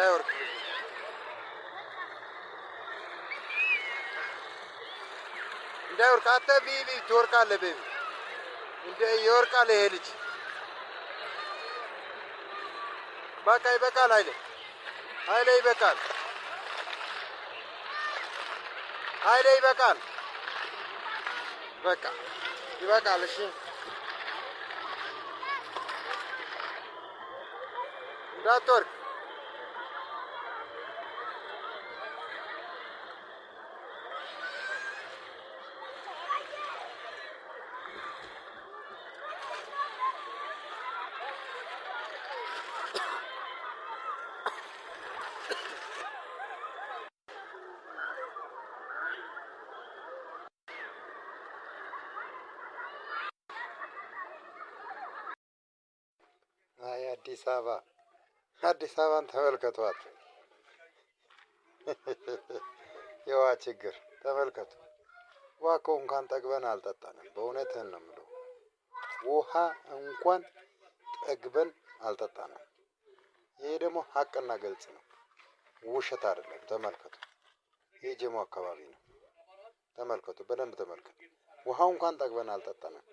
እንዳይወርቅ እንዳይወርቅ። አንተ ቢቢ ትወርቃለህ። ቤቢ እንደ ይወርቃል ይሄ ልጅ። በቃ ይበቃል። ኃይሌ ይበቃል። ኃይሌ ይበቃል። በቃ ይበቃል። እሺ እንዳትወርቅ። አይ አዲስ አበባን ተመልከቷት። የውሃ ችግር ተመልከቱ። ውሃ እኮ እንኳን ጠግበን አልጠጣንም። በእውነትህን ነው የምለው። ውሃ እንኳን ጠግበን አልጠጣንም። ይሄ ደግሞ ሀቅና ግልጽ ነው፣ ውሸት አይደለም። ተመልከቱ። ይህ ጀሞ አካባቢ ነው። ተመልከቱ፣ በደንብ ተመልከቱ። ውሃው እንኳን ጠግበን አልጠጣንም።